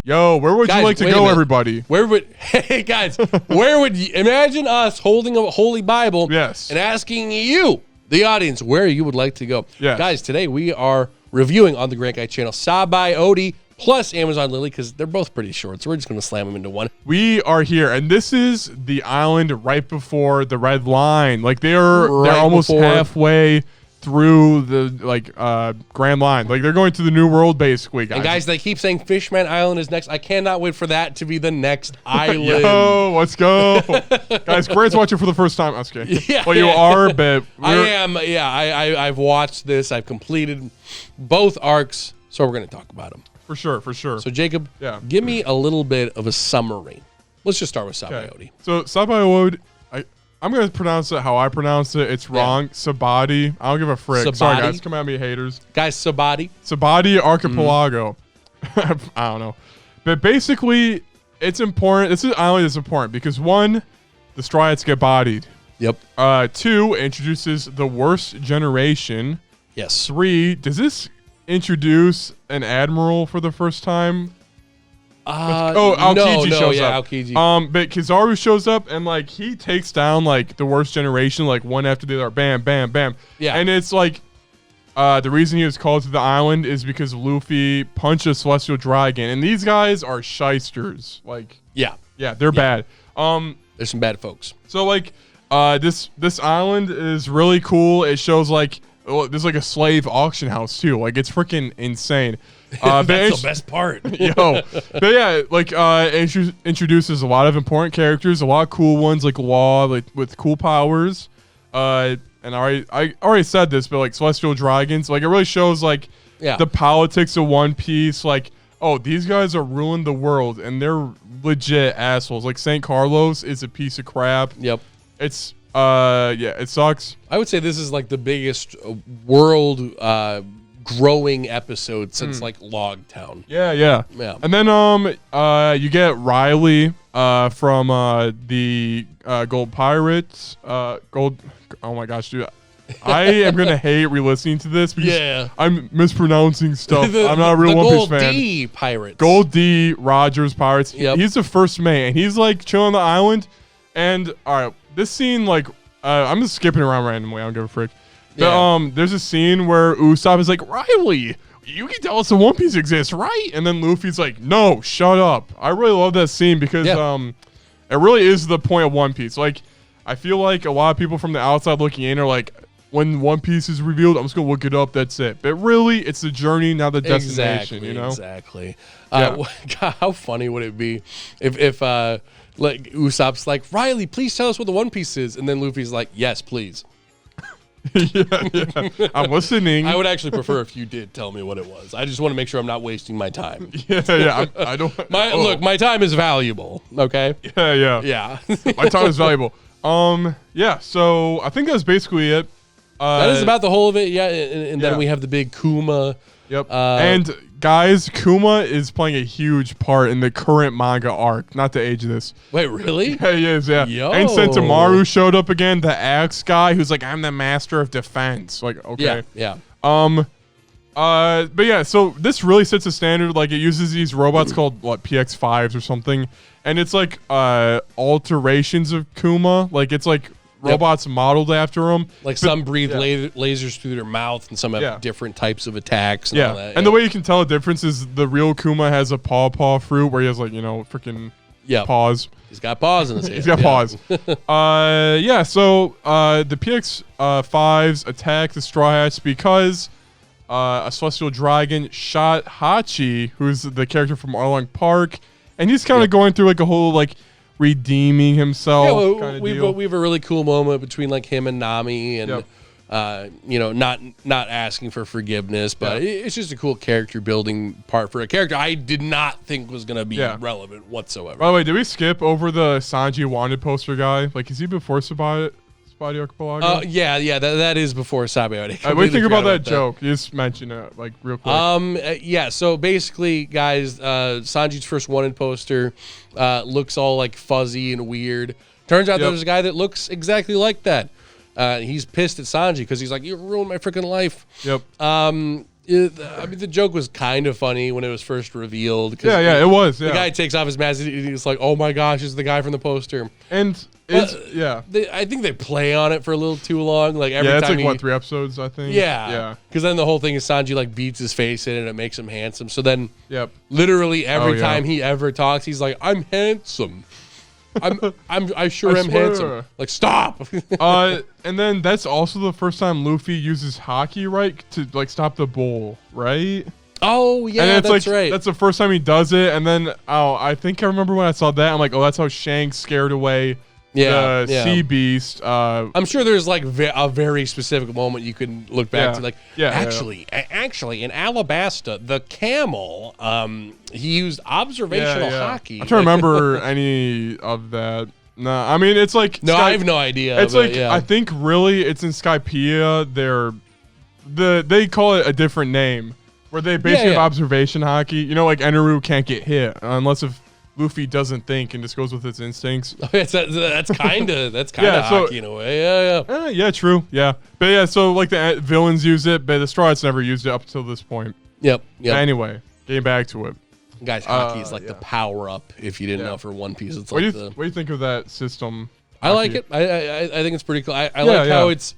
Yo, where would you like to go, everybody? Hey guys, where would you imagine us holding a holy Bible? Yes. And asking you, the audience, where you would like to go? Yes. Guys, today we are reviewing on the Grant Guy channel SABAODY plus Amazon Lily because they're both pretty short, so we're just gonna slam them into one. We are here, and this is the island right before the red line. Like they're almost halfway through the Grand Line. Like they're going to the New World basically, guys. And guys, they keep saying Fishman Island is next. I cannot wait for that to be the next island. Yo, let's go. Guys, Grant's watching for the first time. I'm just kidding. Yeah, well, you are, but I am. Yeah, I've watched this. I've completed both arcs, so we're going to talk about them. For sure, for sure. So Jacob, give me a little bit of a summary. Let's just start with SABAODY. Okay. So SABAODY, I'm going to pronounce it how I pronounce it. It's wrong. SABAODY. I don't give a frick. SABAODY. Sorry, guys. Come at me, haters. Guys, SABAODY. SABAODY Archipelago. I don't know. But basically, it's important. This is an island that's important because, one, the Straw Hats get bodied. Yep. 2, introduces the worst generation. Yes. 3, does this introduce an admiral for the first time? Aokiji shows up. Aokiji. But Kizaru shows up and like he takes down like the worst generation, like one after the other, bam, bam, bam. Yeah. And it's like the reason he was called to the island is because Luffy punched a celestial dragon, and these guys are shysters. Like they're bad. There's some bad folks. So like this island is really cool. It shows like there's like a slave auction house too. Like it's freaking insane. That's the best part. Yo, but yeah, like introduces a lot of important characters, a lot of cool ones like Law, like with cool powers. And I already said this, but like celestial dragons, like it really shows like the politics of One Piece. Like, oh, these guys are ruining the world, and they're legit assholes. Like St. Carlos is a piece of crap. Yep. It's it sucks. I would say this is like the biggest world growing episode since like Log Town. Yeah. And then you get Riley from the Gold Pirates. Oh my gosh, dude. I am gonna hate re-listening to this because I'm mispronouncing stuff. I'm not a real One Piece fan. Gold D Pirates. Gold D Rogers Pirates. Yep. He's the first mate, and he's like chilling on the island. And all right, this scene, like, I'm just skipping around randomly. I don't give a frick. But, there's a scene where Usopp is like, Riley, you can tell us the One Piece exists, right? And then Luffy's like, no, shut up. I really love that scene because it really is the point of One Piece. Like, I feel like a lot of people from the outside looking in are like, when One Piece is revealed, I'm just going to look it up, that's it. But really, it's the journey, not the destination, you know? Exactly. God, how funny would it be if like Usopp's like, Riley, please tell us what the One Piece is. And then Luffy's like, yes, please. yeah. I'm listening. I would actually prefer if you did tell me what it was. I just want to make sure I'm not wasting my time. I don't. Look, my time is valuable. Okay. Yeah. My time is valuable. So I think that's basically it. That is about the whole of it. Yeah. And then we have the big Kuma. Yep. And guys, Kuma is playing a huge part in the current manga arc. Not to age this. Wait, really? Yeah, he is, yeah. Yo. And Sentomaru showed up again, the axe guy who's like, I'm the master of defense. Like, okay. Yeah. But yeah, so this really sets a standard. Like, it uses these robots called, what, PX5s or something. And it's like alterations of Kuma. Like, it's like robots modeled after him. Like some breathe lasers through their mouth and some have different types of attacks and all that. And the way you can tell the difference is the real Kuma has a paw fruit where he has like, freaking paws. He's got paws in his hand. He's got paws. So the PX5s attack the Straw Hats because a celestial dragon shot Hachi, who's the character from Arlong Park, and he's kind of going through like a whole like redeeming himself. We have a really cool moment between like him and Nami, and not asking for forgiveness, but it's just a cool character building part for a character I did not think was gonna be relevant whatsoever. By the way, did we skip over the Sanji wanted poster guy? Like, is he before SABAODY Archipelago? That is before SABAODY. What do you think about that joke? You just mentioned it like real quick. So basically, guys, Sanji's first wanted poster looks all like fuzzy and weird. Turns out there's a guy that looks exactly like that. He's pissed at Sanji because he's like, you ruined my freaking life. Yep. I mean, the joke was kind of funny when it was first revealed. Yeah, it was. Yeah. The guy takes off his mask. He's like, "Oh my gosh, it's the guy from the poster." And it's I think they play on it for a little too long. Like every it's time like what 3 episodes, I think. Yeah. Because then the whole thing is Sanji like beats his face in and it makes him handsome. So then, Yep. literally every time he ever talks, he's like, "I'm handsome. I sure am handsome." Like, stop. And then that's also the first time Luffy uses haki, right, to like stop the bull, right? Oh yeah, and it's that's like, right. That's the first time he does it, and then I think I remember when I saw that, I'm like, oh, that's how Shanks scared away the sea beast. I'm sure there's like a very specific moment you can look back to, like, actually, in Alabasta, the camel, he used observational haki. I'm trying to remember any of that. No, I mean it's like I have no idea. It's like I think really it's in Skypiea. They call it a different name, where they basically have observation haki. You know, like Eneru can't get hit unless if Luffy doesn't think and just goes with his instincts. that's kind of haki in a way. Yeah, true. Yeah, but yeah, so like the villains use it, but the Straw Hats never used it up until this point. Yep. But anyway, getting back to it. Guys, haki is like the power up. If you didn't know, for One Piece, it's like what do you think of that system? I like it. I think it's pretty cool. I like how it's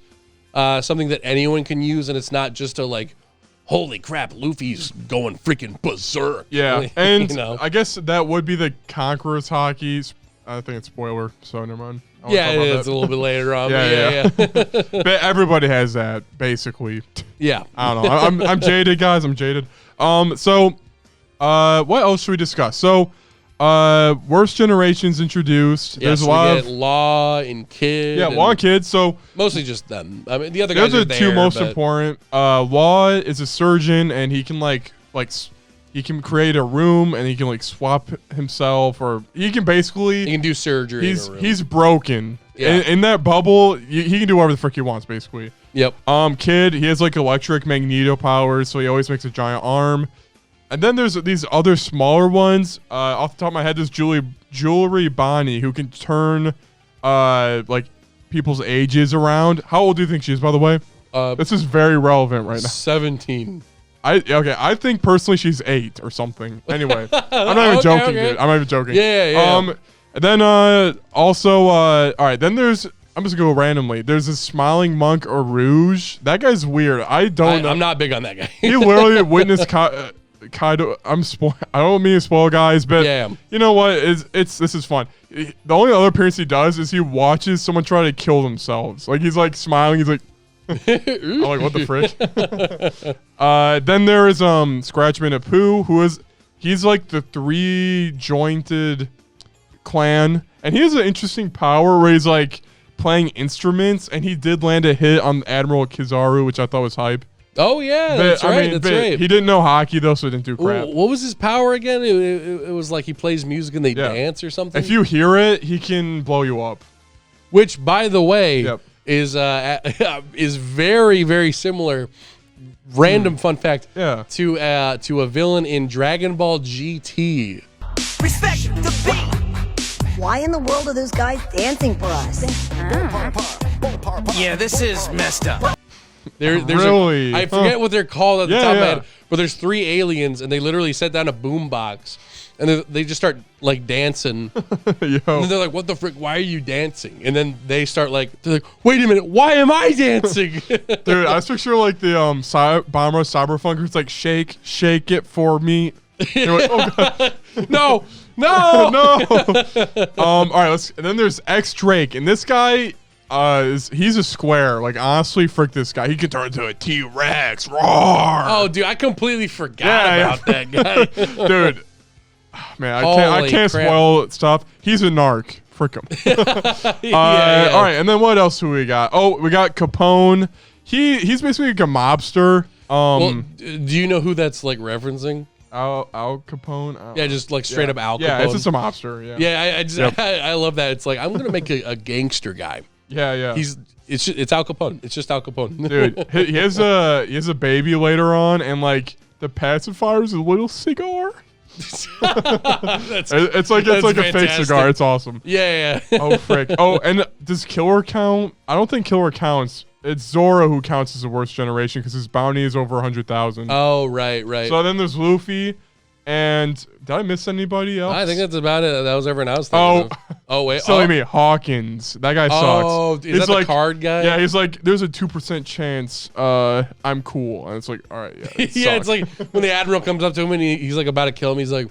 something that anyone can use, and it's not just a like, holy crap, Luffy's going freaking berserk. Yeah, and I guess that would be the Conqueror's haki. I think it's spoiler, so never mind. Yeah, it is a little bit later on. But everybody has that, basically. Yeah. I don't know. I'm jaded, guys. I'm jaded. What else should we discuss? So, worst generations introduced. There's a lot of Law and Kid. Yeah, Law and Kid. So mostly just them. I mean, the other guys are the two most important. Law is a surgeon, and he can he can create a room, and he can like swap himself, or he can do surgery. He's broken. Yeah. In that bubble, he can do whatever the frick he wants, basically. Yep. Kid, he has like electric magneto powers, so he always makes a giant arm. And then there's these other smaller ones. Off the top of my head, there's Jewelry Bonnie, who can turn like people's ages around. How old do you think she is, by the way? This is very relevant right now. 17. I think personally she's 8 or something. Anyway, I'm not even joking, dude. I'm not even joking. Yeah. And then also all right. Then I'm just gonna go randomly. There's this smiling monk or Rouge. That guy's weird. I'm not big on that guy. He literally witnessed Kaido. I don't mean to spoil guys, but you know what? This is fun. The only other appearance he does is he watches someone try to kill themselves. Like he's like smiling. He's like, I'm like, what the frick? Then there is Scratchman Apu, he's like the 3-jointed clan, and he has an interesting power where he's like playing instruments, and he did land a hit on Admiral Kizaru, which I thought was hype. Oh yeah, that's right. He didn't know hockey though, so he didn't do crap. What was his power again? It was like he plays music and they dance or something. If you hear it, he can blow you up. Which, by the way, is very, very similar. Random fun fact. To a villain in Dragon Ball GT. Respect the beat. Why in the world are those guys dancing for us? Yeah, this is messed up. Really? I forget what they're called at the top of my head, but there's 3 aliens, and they literally set down a boombox, and they just start like dancing. And then they're like, "What the frick? Why are you dancing?" And then they're like, "Wait a minute, why am I dancing?" Dude, I was picturing like the Bomber Cyberfunker. It's like shake it for me. Like, oh, God. No. All right, and then there's X Drake, and this guy. He's a square. Like, honestly, frick this guy. He can turn into a T-Rex. Roar! Oh, dude, I completely forgot about that guy. Dude, man, I can't spoil stuff. He's a narc. Frick him. All right, and then what else do we got? Oh, we got Capone. He's basically like a mobster. Well, do you know who that's like referencing? Al Capone. Yeah, just like straight up Al Capone. Yeah, it's just a mobster. Yeah. I love that. It's like, I'm gonna make a gangster guy. Yeah. It's Al Capone. It's just Al Capone. Dude, he has a baby later on, and like the pacifier is a little cigar. it's like a fake cigar. It's awesome. Yeah. Oh frick. Oh, and does Killer count? I don't think Killer counts. it's Zoro who counts as the worst generation because his bounty is over 100,000. Oh, right. So then there's Luffy, and did I miss anybody else? I think that's about it. That was everyone else. Oh, wait. Silly me, Hawkins. That guy sucks. Oh, is that the card guy? Yeah, he's like, there's a 2% chance I'm cool. And it's like, all right, yeah. Yeah, it's like when the Admiral comes up to him and he's like about to kill him, he's like,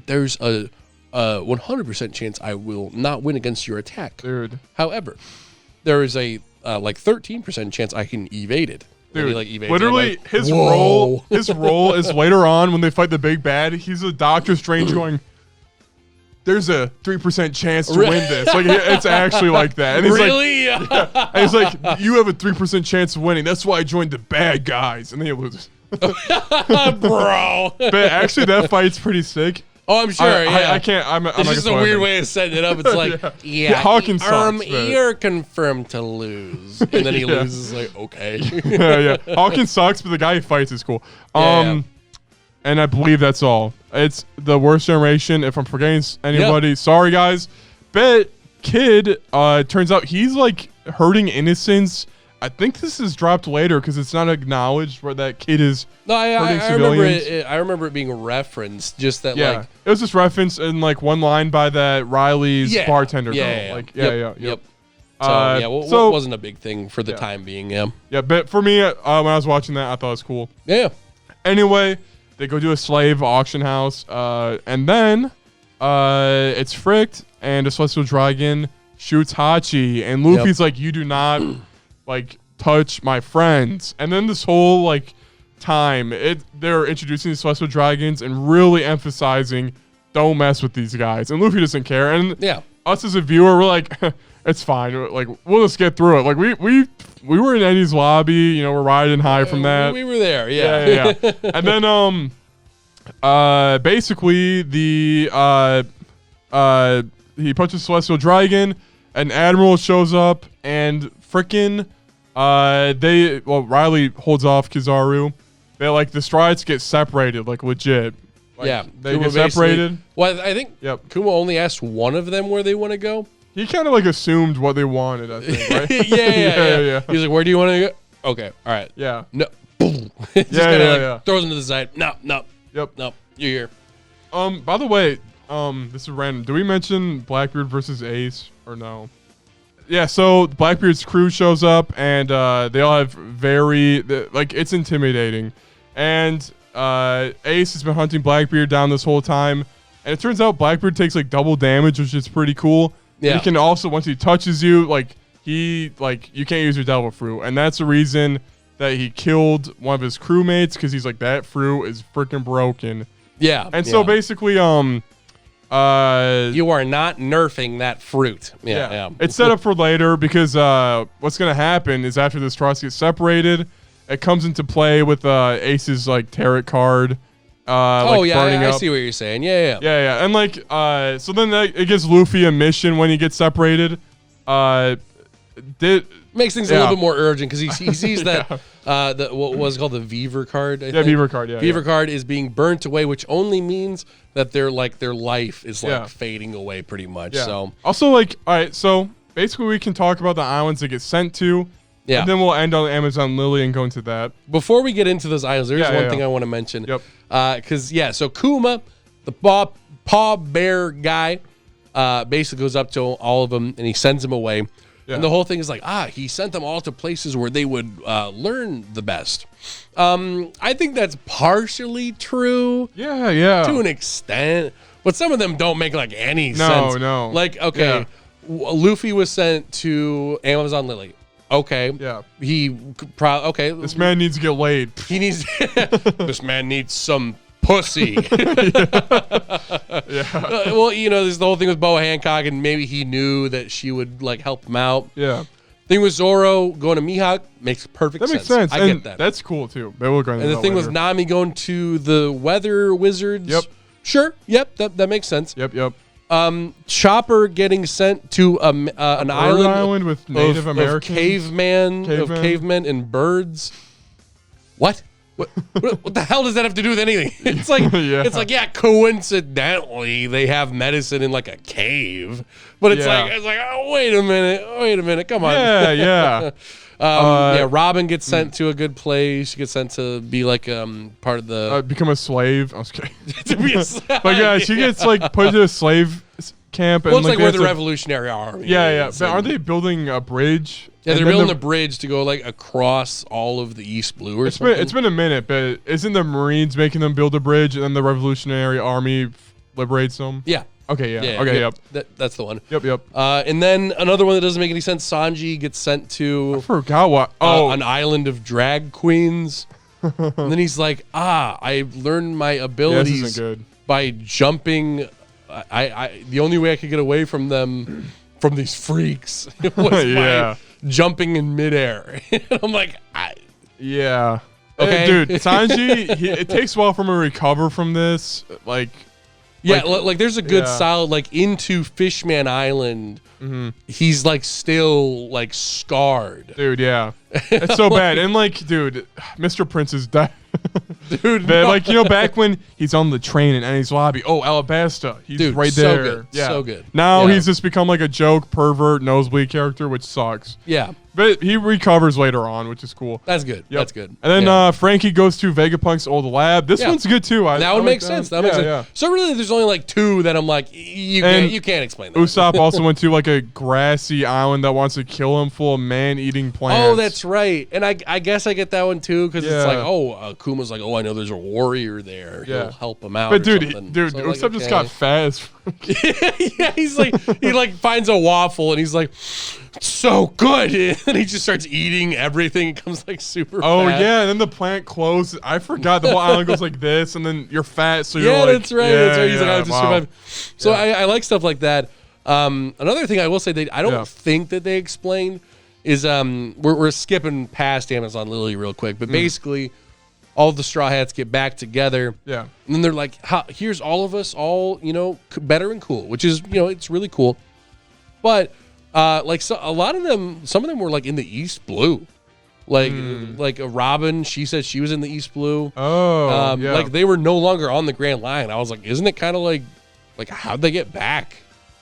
there's a 100% chance I will not win against your attack. Dude. However, there is a like 13% chance I can evade it. Dude, like literally his role is later on when they fight the big bad. He's a Doctor Strange going, there's a 3% chance to win this. Like it's actually like that. And he's really? Like, yeah. And he's like, you have a 3% chance of winning. That's why I joined the bad guys. And then he loses. Bro. But actually that fight's pretty sick. Oh, I'm sure. I can't. It's just a weird way of setting it up. It's like, Hawkins sucks, you're confirmed to lose, and then he loses. Like, okay. yeah. Hawkins sucks, but the guy he fights is cool. And I believe that's all. It's the worst generation. If I'm forgetting anybody, sorry guys. But Kid, turns out he's like hurting innocents. I think this is dropped later because it's not acknowledged where that kid is. No, I remember it. I remember it being referenced. Just that, like, it was just referenced in like one line by that Riley's bartender girl. Yep. So it wasn't a big thing for the time being. Yeah. But for me, when I was watching that, I thought it was cool. Yeah. Anyway, they go to a slave auction house, and then it's Fricked, and a celestial dragon shoots Hachi, and Luffy's like, "You do not." Like touch my friends. And then this whole like time they're introducing the celestial dragons and really emphasizing don't mess with these guys, and Luffy doesn't care. And us as a viewer, we're like, it's fine, like we'll just get through it. Like we were in Eddie's lobby, you know, we're riding high from that. We were there. And then basically the he punches celestial dragon, an admiral shows up, and frickin' Riley holds off Kizaru. They like the strides get separated, like legit. Like, they Kuma get separated. Well, I think Kuma only asked one of them where they want to go. He kind of like assumed what they wanted, I think, right? yeah. He's like, where do you want to go? Okay, all right. Yeah. No. Boom. Throws him to the side. No. Yep. No, you're here. By the way, this is random. Do we mention Blackbeard versus Ace or no? Yeah, so Blackbeard's crew shows up, and they all have it's intimidating. And Ace has been hunting Blackbeard down this whole time, and it turns out Blackbeard takes like double damage, which is pretty cool. Yeah. He can also, once he touches you, you can't use your devil fruit, and that's the reason that he killed one of his crewmates, because he's like, that fruit is freaking broken. Yeah. And so basically, you are not nerfing that fruit. Yeah. It's set up for later because what's going to happen is after this trust gets separated, it comes into play with Ace's like tarot card. I see what you're saying. Yeah. And so then it gives Luffy a mission when he gets separated. Makes things a little bit more urgent because he sees that what was called the Beaver card. I think. Beaver card. Yeah, Beaver card is being burnt away, which only means that their life is fading away pretty much. Yeah. So also all right. So basically, we can talk about the islands they get sent to. Yeah. And then we'll end on Amazon Lily and go into that. Before we get into those islands, there's one thing I want to mention. Yep. So Kuma, the paw bear guy, basically goes up to all of them and he sends them away. Yeah. And the whole thing is like, he sent them all to places where they would learn the best. I think that's partially true. Yeah. To an extent. But some of them don't make like any sense. No. Like, okay, Luffy was sent to Amazon Lily. Okay. Yeah. This man needs to get laid. He needs. This man needs some pussy. Well, there's the whole thing with Boa Hancock, and maybe he knew that she would like help him out. Yeah. Thing with Zoro going to Mihawk makes perfect sense. That makes sense. I get that. That's cool too. But we'll go into and the thing later. with Nami going to the weather wizards. Yep. Sure. Yep. That makes sense. Yep. Chopper getting sent to an island with Native Americans, cavemen and birds. What? What the hell does that have to do with anything? It's like, it's like, yeah, coincidentally, they have medicine in like a cave, but it's like, oh, wait a minute, come on. Yeah. Robin gets sent to a good place. She gets sent to be like part of the become a slave. I was kidding. to be a slave. But yeah, she gets like put into a slave camp. Well, and it's like where the Revolutionary Army. Yeah. is, But aren't they building a bridge? Yeah, they're building a bridge to go like across all of the East Blue or something. It's been a minute, but isn't the Marines making them build a bridge and then the Revolutionary Army liberates them? Yeah. Okay, yeah. Okay, yep. That's the one. Yep. And then another one that doesn't make any sense, Sanji gets sent to I forgot what. an island of drag queens. And then he's like, I learned my abilities this isn't good. by jumping. The only way I could get away from them, from these freaks, was by jumping in midair. And I'm like, yeah. Okay. Dude, Sanji, it takes a while for him to recover from this. Like there's a good solid, like, into Fishman Island, he's, like, still, like, scarred. Dude, yeah. It's so bad. And, like, dude, Mr. Prince is dead. Dude, but, like, you know, back when he's on the train in Annie's lobby, Alabasta, he's right there. So good. Yeah. So good. Now he's just become, like, a joke, pervert, nosebleed character, which sucks. Yeah. But he recovers later on, which is cool. That's good. Yep. That's good. And then Frankie goes to Vegapunk's old lab. This one's good too. That would make sense. That makes sense. Yeah. So really, there's only like two that I'm like, you can't explain that. Usopp also went to like a grassy island that wants to kill him, full of man-eating plants. Oh, that's right. And I guess I get that one too because it's like, Kuma's like, I know there's a warrior there. He'll help him out. But dude, so Usopp like, just got fat as yeah, he's like, he like finds a waffle and he's like, so good, and he just starts eating everything. It comes like super fat. Yeah, and then the plant closes. I forgot the whole island goes like this, and then you're fat, so you're like, that's right. That's right. He's like, I have to survive. So I like stuff like that. Another thing I will say, I don't think that they explain is we're skipping past Amazon Lily real quick, but basically all the Straw Hats get back together. Yeah. And then they're like, here's all of us, all, better and cool, which is, it's really cool. But so a lot of them, some of them were like in the East Blue. Like a Robin, she said she was in the East Blue. Oh, yeah. Like they were no longer on the Grand Line. I was like, isn't it kind of like how'd they get back?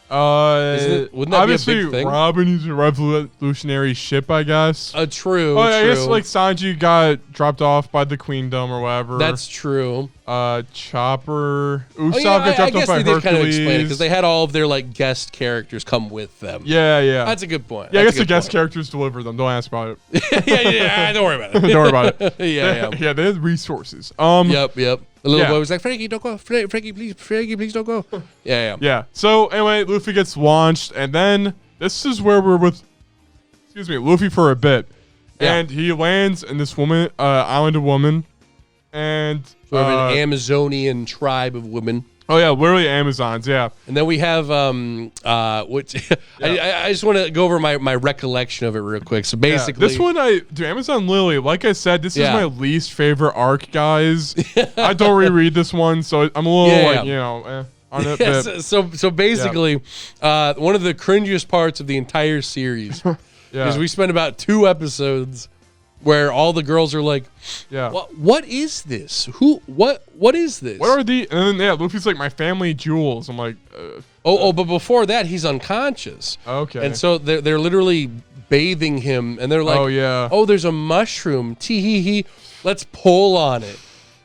Wouldn't that obviously be a big thing? Robin used a revolutionary ship, I guess. True. I guess like Sanji got dropped off by the Queendom or whatever. That's true. Chopper, Usopp got dropped off by they Hercules. Did kind of explain it because they had all of their like guest characters come with them. Yeah. That's a good point. Yeah, I guess the guest characters deliver them. Don't ask about it. yeah. Don't worry about it. Don't worry about it. Yeah. They have resources. Yep. The little boy was like, Frankie, don't go. Frankie, please don't go. Yeah. So anyway, Luffy gets launched, and then this is where we're with, Luffy for a bit, and he lands in this island of woman, and sort of an Amazonian tribe of women. Oh yeah, literally Amazons. Yeah. And then we have which I just want to go over my recollection of it real quick. So basically, this one Amazon Lily. Like I said, this is my least favorite arc, guys. I don't reread this one, so I'm a little on it. So basically, one of the cringiest parts of the entire series is we spent about 2 episodes where all the girls are like, what is this? What is this? What are the? And then Luffy's like, my family jewels. I'm like, but before that, he's unconscious. Okay. And so they're literally bathing him, and they're like, oh, there's a mushroom. Tee-hee-hee. Let's pull on it.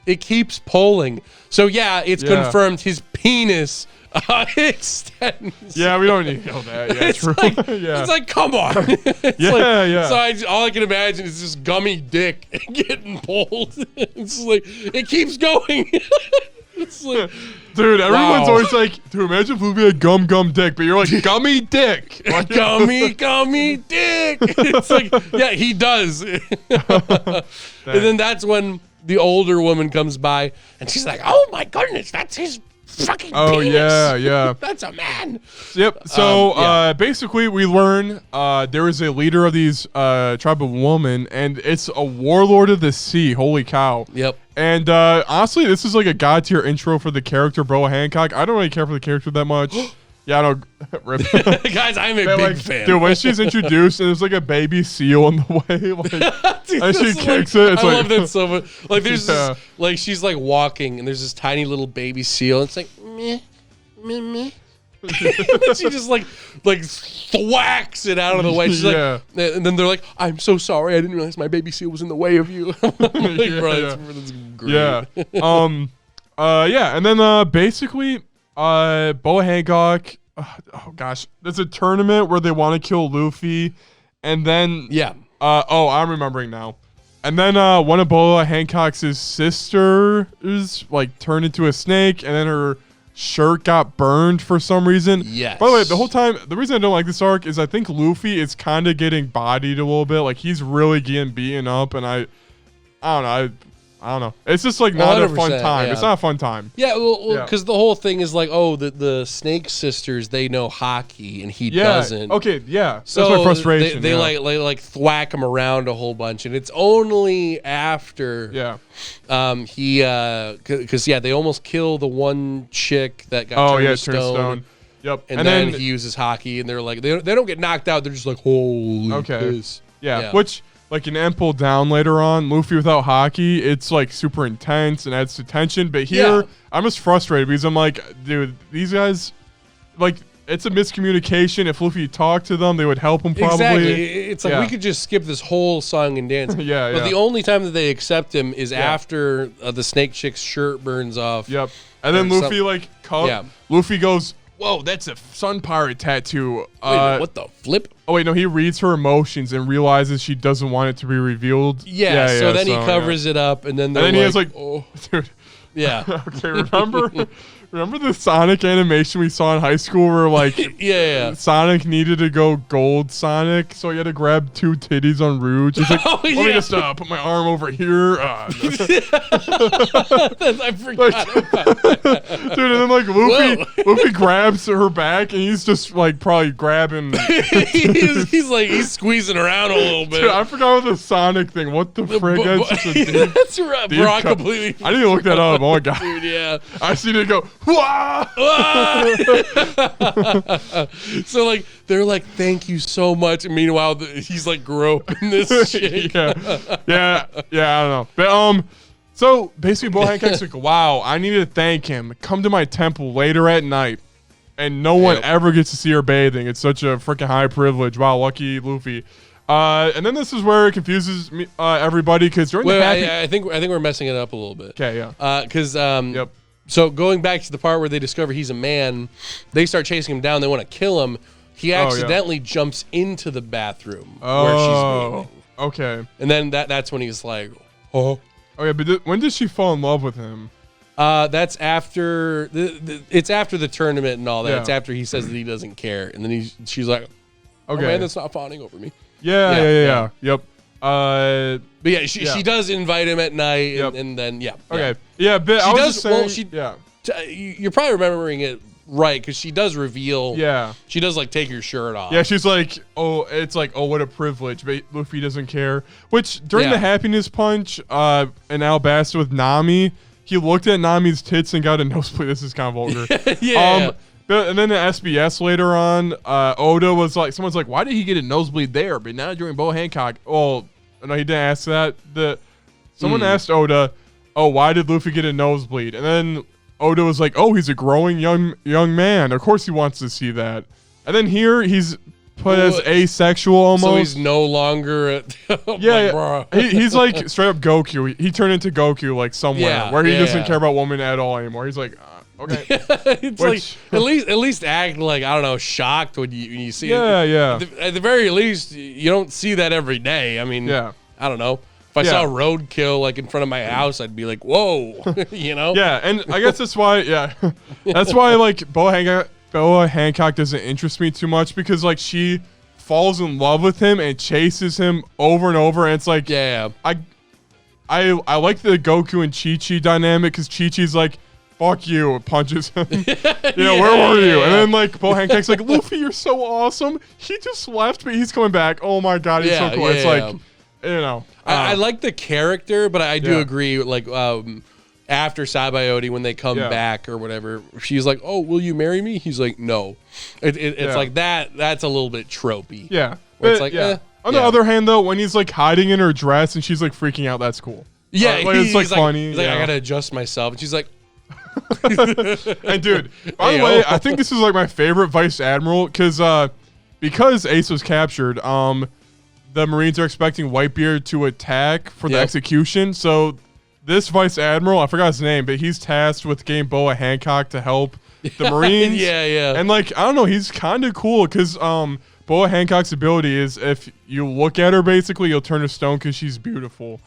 It keeps pulling. So it's confirmed his penis extends. Yeah, we don't need to know that. Yeah, it's true. It's like, come on. So all I can imagine is this gummy dick getting pulled. It's like, it keeps going. It's like, dude, everyone's always like, dude, imagine if Luffy had gum dick, but you're like, gummy dick. Like, gummy dick. It's like, yeah, he does. And then that's when the older woman comes by, and she's like, oh my goodness, that's his fucking penis. Yeah. That's a man. Yep. So basically, we learn there is a leader of these tribe of women, and it's a warlord of the sea. Holy cow. Yep. And honestly, this is like a god tier intro for the character Bro Hancock. I don't really care for the character that much. Yeah, I know. Rip. Guys, I'm a big fan. Dude, when she's introduced and there's like a baby seal in the way, like, Dude, and she this is kicks it. It's I like, love that so much. Like there's Yeah. this, like she's like walking and there's this tiny little baby seal. It's like meh, meh, meh. And then she just like thwacks it out of the way. She's Yeah. like, and then they're like, "I'm so sorry, I didn't realize my baby seal was in the way of you." I'm like, bro, that's great. Yeah. Yeah, and then basically, Boa Hancock. Oh gosh, there's a tournament where they want to kill Luffy, and then Yeah. I'm remembering now. And then one of Boa Hancock's sisters like turned into a snake, and then her shirt got burned for some reason. Yes. By the way, the whole time, the reason I don't like this arc is I think Luffy is kind of getting bodied a little bit. Like he's really getting beaten up, and I don't know. I don't know. It's just like not a fun 100%, time. yeah. It's not a fun time. Yeah, well, Yeah. because the whole thing is like, oh, the Snake sisters, they know hockey and he Yeah. doesn't. Okay. Yeah. So that's my frustration. They yeah. like thwack him around a whole bunch, and it's only after he because they almost kill the one chick that got turned to stone. Yep. And then he uses hockey, and they're like they don't get knocked out. They're just like holy piss. Yeah. Which like an end pull down later on, Luffy without hockey, it's like super intense and adds to tension. But here, I'm just frustrated because I'm like, dude, these guys, like, it's a miscommunication. If Luffy talked to them, they would help him probably. Exactly. It's like we could just skip this whole song and dance. But the only time that they accept him is after the snake chick's shirt burns off. Yep. And then Luffy Luffy goes, "Whoa, that's a sun pirate tattoo." Wait, what the flip? Oh wait, no. He reads her emotions and realizes she doesn't want it to be revealed. So then he covers it up, and then he has like, oh, dude. Yeah. Okay. Remember the Sonic animation we saw in high school where like Sonic needed to go gold Sonic, so he had to grab two titties on Rouge. He's like, let me just put my arm over here. I forgot about that. Dude, and then like Luffy grabs her back and he's just like probably grabbing. he's squeezing around a little bit. Dude, I forgot about the Sonic thing. What the frick? That's right. Bro, completely. I need to look that up. Oh my god. Dude, yeah. I see it go. Wah! So like they're like, thank you so much. And meanwhile, he's like groping this chick. yeah. I don't know. But so basically, Boa Hancock's like, wow, I need to thank him. Come to my temple later at night, and no one ever gets to see her bathing. It's such a freaking high privilege. Wow, lucky Luffy. And then this is where it confuses me, everybody because during the I think we're messing it up a little bit. Okay, yeah. Because So going back to the part where they discover he's a man, they start chasing him down. They want to kill him. He accidentally jumps into the bathroom where she's bathing. Okay. And then that's when he's like, oh. Okay, but when did she fall in love with him? That's after it's after the tournament and all that. Yeah. It's after he says that he doesn't care, and then she's like, okay, oh man, that's not fawning over me. Yeah. Yep. But yeah, she does invite him at night, and then okay, but I was just saying, you're probably remembering it right because she does reveal. Yeah, she does like take your shirt off. Yeah, she's like, oh, it's like, oh, what a privilege. But Luffy doesn't care. Which during the happiness punch, in Alabasta with Nami, he looked at Nami's tits and got a nosebleed. This is kind of vulgar. And then the SBS later on, Oda was like, someone's like, why did he get a nosebleed there? But now during Boa Hancock, no, he didn't ask that. Someone asked Oda, oh, why did Luffy get a nosebleed? And then Oda was like, oh, he's a growing young man. Of course he wants to see that. And then here he's put as asexual almost. So he's no longer he's like straight up Goku. He turned into Goku like somewhere where he doesn't care about women at all anymore. He's like, okay. It's like at least act like, I don't know, shocked when you see it. Yeah. At the very least, you don't see that every day. I mean, I don't know. If I saw roadkill like in front of my house, I'd be like, whoa, you know? Yeah, and I guess that's why, that's why like Boa Hancock doesn't interest me too much because like she falls in love with him and chases him over and over, and it's like, I like the Goku and Chi-Chi dynamic because Chi-Chi's like, fuck you, punches him. Where were you? And then like Boa Hancock's like, Luffy, you're so awesome. He just left me. He's coming back. Oh my god, he's so cool. It's like, I like the character, but I do agree. Like, after SABAODY, when they come back or whatever, she's like, "Oh, will you marry me?" He's like, "No." It's like that. That's a little bit tropey. Yeah. It's like, On the other hand, though, when he's like hiding in her dress and she's like freaking out, that's cool. Yeah, like, it's like funny. He's like, I gotta adjust myself, and she's like, and dude, by the way, I think this is like my favorite Vice Admiral because Ace was captured. The Marines are expecting Whitebeard to attack for the execution. So this Vice Admiral, I forgot his name, but he's tasked with getting Boa Hancock to help the Marines. Yeah. And like, I don't know, he's kind of cool because Boa Hancock's ability is if you look at her, basically, you'll turn to stone because she's beautiful.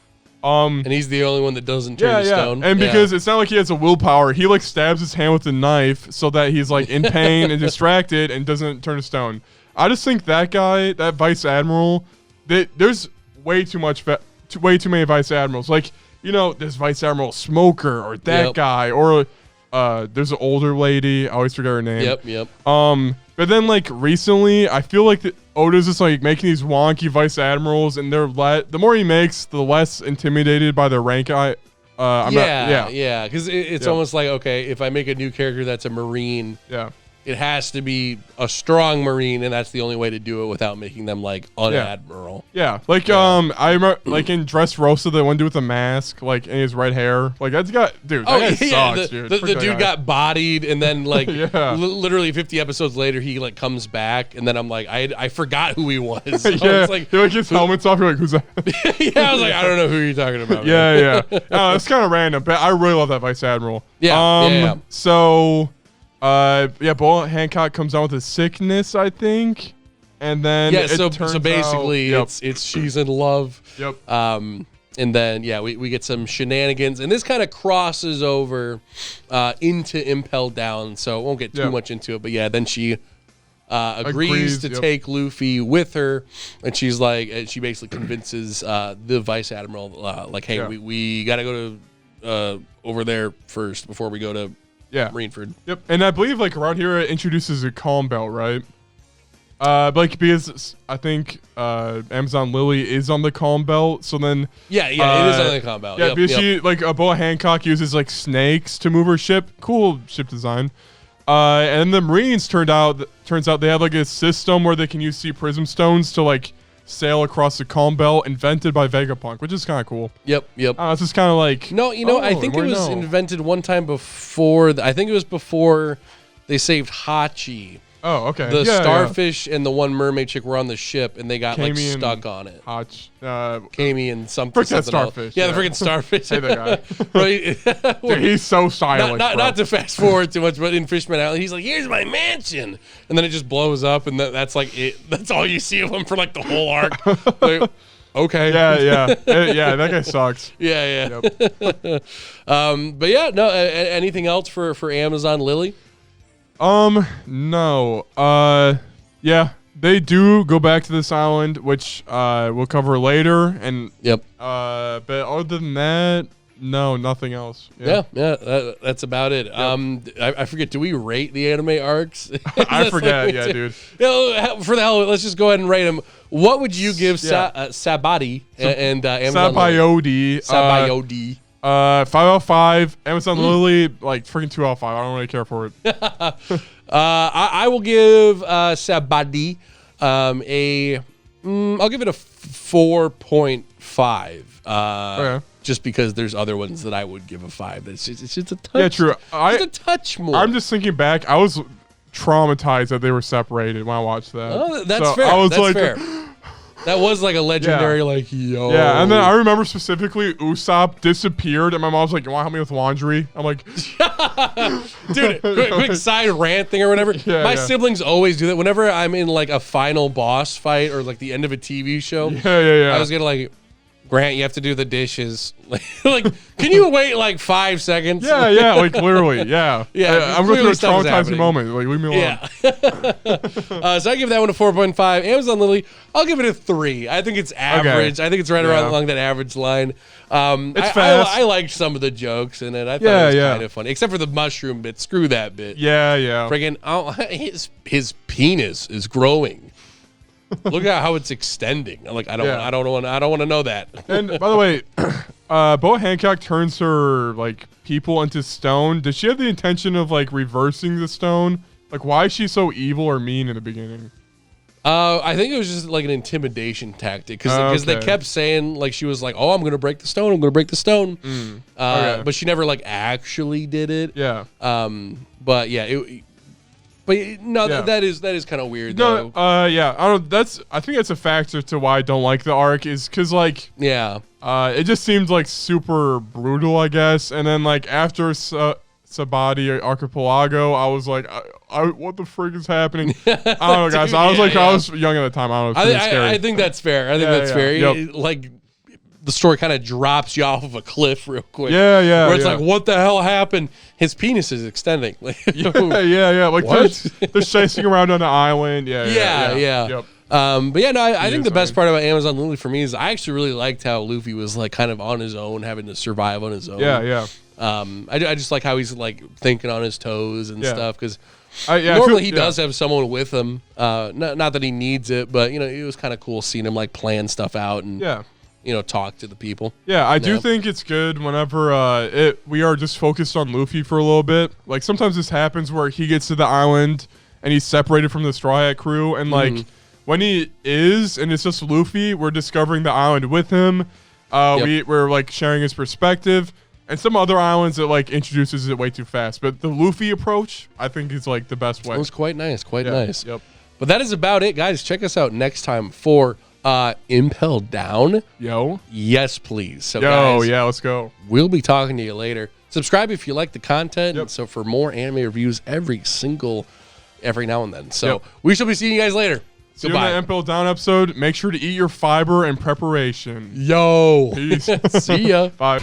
And he's the only one that doesn't turn to stone. And because it's not like he has a willpower, he like stabs his hand with a knife so that he's like in pain and distracted and doesn't turn to stone. I just think that guy, that Vice Admiral, there's way too many Vice Admirals. Like, you know, there's Vice Admiral Smoker or that guy, or there's an older lady. I always forget her name. Yep. But then like recently, I feel like Oda's just like making these wonky Vice Admirals, and the more he makes, the less intimidated by their rank. Because it's almost like, okay, if I make a new character that's a Marine, it has to be a strong Marine, and that's the only way to do it without making them like an admiral. Yeah, like I remember like in Dressrosa, the one dude with the mask, like and his red hair, like that guy sucks, dude. The dude got bodied, and then like literally 50 episodes later, he like comes back, and then I'm like, I forgot who he was. So it's like, he like his helmet's off. You're like, who's that? I was like, I don't know who you're talking about. Yeah. It's kind of random, but I really love that Vice Admiral. So. Boa Hancock comes down with a sickness, I think, and then so basically it's she's in love. Yep. And then we get some shenanigans, and this kind of crosses over into Impel Down, so I won't get too much into it. But then she agrees to take Luffy with her, and she's like, and she basically convinces the Vice Admiral like, hey, we gotta go to over there first before we go to Marineford. Yep. And I believe like around here it introduces a calm belt, right? Like because I think Amazon Lily is on the calm belt, so then it is on the calm belt. Yeah, because she like Boa Hancock uses like snakes to move her ship. Cool ship design. And the Marines turns out they have like a system where they can use sea prism stones to like sail across the calm belt, invented by Vegapunk, which is kind of cool. Yep. It's just kind of like I think it was invented one time before. I think it was before they saved Hachi. Oh, okay. The starfish and the one mermaid chick were on the ship, and they got Kami like stuck on it. Kami and something. That starfish. The freaking starfish. Hey, that guy. Dude, he's so stylish. Not to fast forward too much, but in Fishman Island, he's like, "Here's my mansion," and then it just blows up, and that's like it. That's all you see of him for like the whole arc. Like, okay. Yeah. That guy sucks. Yeah. Yep. But anything else for Amazon Lily? No. They do go back to this island, which we'll cover later, and but other than that, no, nothing else. That's about it. Yep. I forget. Do we rate the anime arcs? I forget. Dude. For the hell of it, let's just go ahead and rate them. What would you give SABAODY and Amazon SABAODY? 5 out of 5. Amazon Lily, like freaking 2 out of 5. I don't really care for it. I will give SABAODY I'll give it a 4.5. Just because there's other ones that I would give a 5. It's just a touch. Yeah, true. Just a touch more. I'm just thinking back. I was traumatized that they were separated when I watched that. Oh, that's fair. I was fair. That was like a legendary, yo. Yeah, and then I remember specifically Usopp disappeared, and my mom's like, "You want to help me with laundry?" I'm like, dude, quick side rant thing or whatever. My siblings always do that. Whenever I'm in like a final boss fight or like the end of a TV show, I was gonna like, Grant, you have to do the dishes. Like, can you wait like 5 seconds? Yeah, like literally, I'm going through a traumatizing moment. Like, leave me alone. Yeah. So I give that one a 4.5. Amazon Lily, I'll give it a 3. I think it's average. Okay. I think it's right around along that average line. It's fast. I liked some of the jokes in it. I thought it was kind of funny, except for the mushroom bit. Screw that bit. Yeah. Friggin', his penis is growing. Look at how it's extending. I'm like, I don't want to know that. And by the way, Boa Hancock turns her like people into stone. Does she have the intention of like reversing the stone? Like, why is she so evil or mean in the beginning? I think it was just like an intimidation tactic because they kept saying like she was like, "Oh, I'm gonna break the stone. I'm gonna break the stone," but she never like actually did it. Yeah. But yeah, that is kind of weird. No. Though. Yeah. I don't. I think that's a factor to why I don't like the arc is because like it just seemed like super brutal, I guess, and then like after SABAODY or Archipelago, I was like, what the frick is happening? I don't know, guys. I was young at the time. I don't know. It was scary. I think that's fair. I think that's fair. Yep. Like the story kind of drops you off of a cliff real quick. Yeah. Where it's like, what the hell happened? His penis is extending. Like, yeah. Like they're chasing around on the island. Yeah. Yep. But yeah, no, I think the best part about Amazon Lily for me is I actually really liked how Luffy was like kind of on his own, having to survive on his own. Yeah. I just like how he's like thinking on his toes and stuff because he does have someone with him. Not that he needs it, but it was kind of cool seeing him like plan stuff out and talk to the people. Yeah, I do think it's good whenever we are just focused on Luffy for a little bit. Like sometimes this happens where he gets to the island and he's separated from the Straw Hat crew, and like when he is and it's just Luffy, we're discovering the island with him. We're like sharing his perspective. And some other islands that like introduces it way too fast, but the Luffy approach I think is like the best way. It was quite nice, nice. Yep. But that is about it, guys. Check us out next time for Impel Down. Yo. Yes, please. So guys, let's go. We'll be talking to you later. Subscribe if you like the content. Yep. So for more anime reviews every now and then. So we shall be seeing you guys later. See you in the Impel Down episode. Make sure to eat your fiber and preparation. Yo. Peace. See ya. Bye.